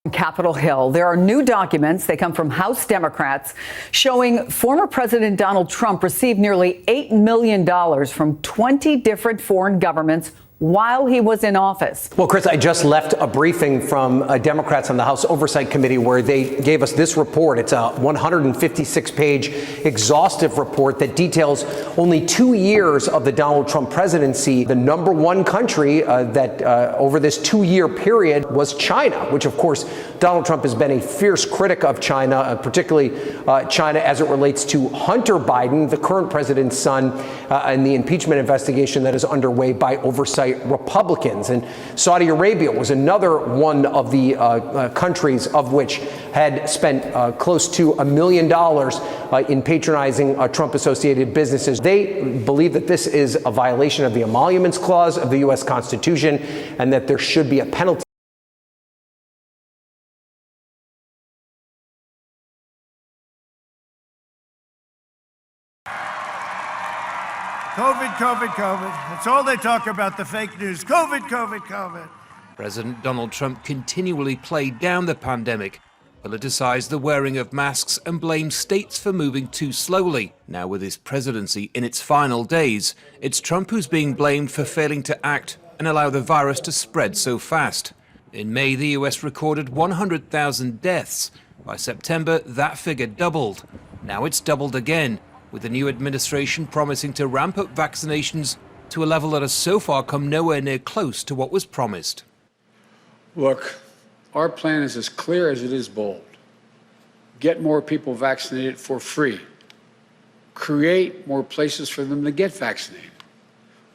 Capitol Hill. There are new documents. They come from House Democrats showing former President Donald Trump received nearly $8 million from 20 different foreign governments while he was in office. Well, Chris, I just left a briefing from Democrats on the House Oversight Committee where they gave us this report. It's a 156-page exhaustive report that details only 2 years of the Donald Trump presidency. The number one country that over this 2-year period was China, which, of course, Donald Trump has been a fierce critic of China, particularly China as it relates to Hunter Biden, the current president's son, and the impeachment investigation that is underway by oversight Republicans. And Saudi Arabia was another one of the countries of which had spent close to $1 million in patronizing Trump-associated businesses. They believe that this is a violation of the Emoluments Clause of the U.S. Constitution and that there should be a penalty. COVID, COVID, COVID. That's all they talk about, the fake news. COVID, COVID, COVID. President Donald Trump continually played down the pandemic, politicized the wearing of masks and blamed states for moving too slowly. Now with his presidency in its final days, it's Trump who's being blamed for failing to act and allow the virus to spread so fast. In May, the US recorded 100,000 deaths. By September, that figure doubled. Now it's doubled again, with the new administration promising to ramp up vaccinations to a level that has so far come nowhere near close to what was promised. Look, our plan is as clear as it is bold. Get more people vaccinated for free. Create more places for them to get vaccinated.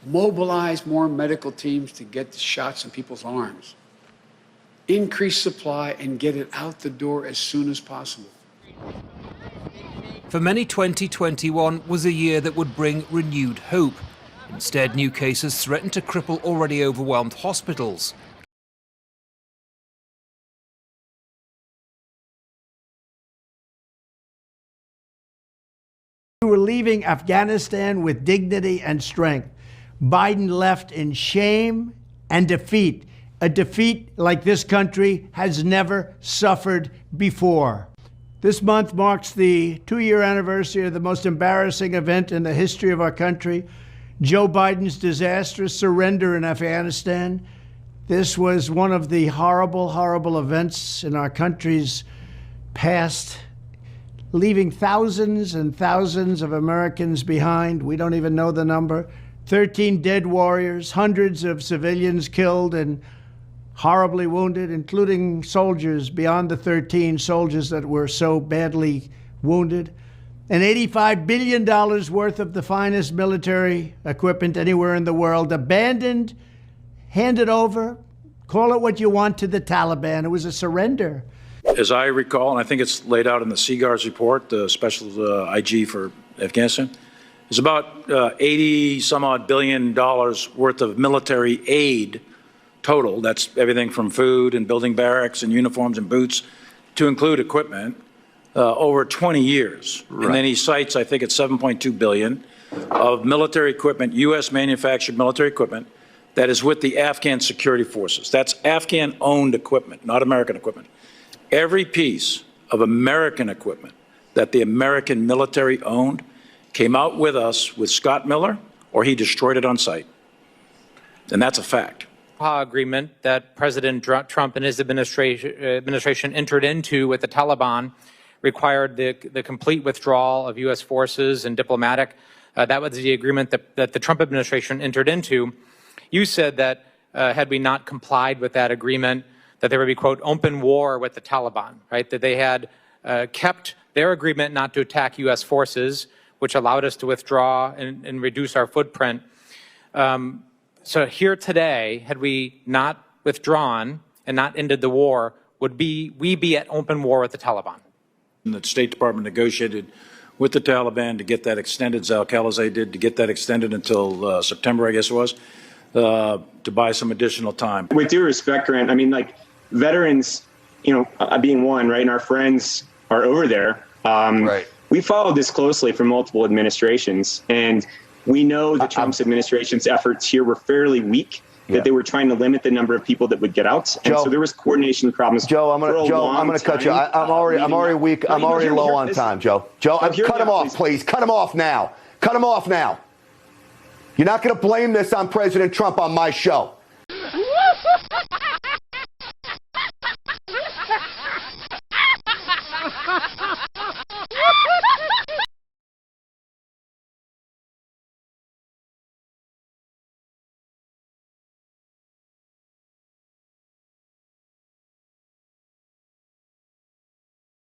Mobilize more medical teams to get the shots in people's arms. Increase supply and get it out the door as soon as possible. For many, 2021 was a year that would bring renewed hope. Instead, new cases threatened to cripple already overwhelmed hospitals. We were leaving Afghanistan with dignity and strength. Biden left in shame and defeat, a defeat like this country has never suffered before. This month marks the 2-year anniversary of the most embarrassing event in the history of our country, Joe Biden's disastrous surrender in Afghanistan. This was one of the horrible, horrible events in our country's past, leaving thousands and thousands of Americans behind. We don't even know the number. 13 dead warriors, hundreds of civilians killed and horribly wounded, including soldiers beyond the 13 soldiers that were so badly wounded. And $85 billion worth of the finest military equipment anywhere in the world abandoned, handed over, call it what you want, to the Taliban. It was a surrender. As I recall, and I think it's laid out in the Seaguard's report, the special IG for Afghanistan, it's about 80 some odd billion dollars worth of military aid total. That's everything from food and building barracks and uniforms and boots to include equipment over 20 years. Right. And then he cites, I think it's 7.2 billion of military equipment, U.S. manufactured military equipment that is with the Afghan security forces. That's Afghan owned equipment, not American equipment. Every piece of American equipment that the American military owned came out with us with Scott Miller, or he destroyed it on site. And that's a fact. Agreement that President Trump and his administration entered into with the Taliban required the complete withdrawal of U.S. forces and diplomatic. That was the agreement that the Trump administration entered into. You said that had we not complied with that agreement, that there would be, quote, open war with the Taliban, right? That they had kept their agreement not to attack U.S. forces, which allowed us to withdraw and reduce our footprint. So here today, had we not withdrawn and not ended the war, would we be at open war with the Taliban? And the State Department negotiated with the Taliban to get that extended, Zal-Khalilzad did, to get that extended until September, I guess it was, to buy some additional time. With due respect, Grant, I mean, like, veterans, you know, being one, right, and our friends are over there. Right. We followed this closely from multiple administrations, and we know the Trump's administration's efforts here were fairly weak. that they were trying to limit the number of people that would get out, and so there was coordination problems. Joe, I'm going to cut you. I'm already weak. I'm already low on time, Joe. Cut him off, please. Cut him off now. Cut him off now. You're not going to blame this on President Trump on my show.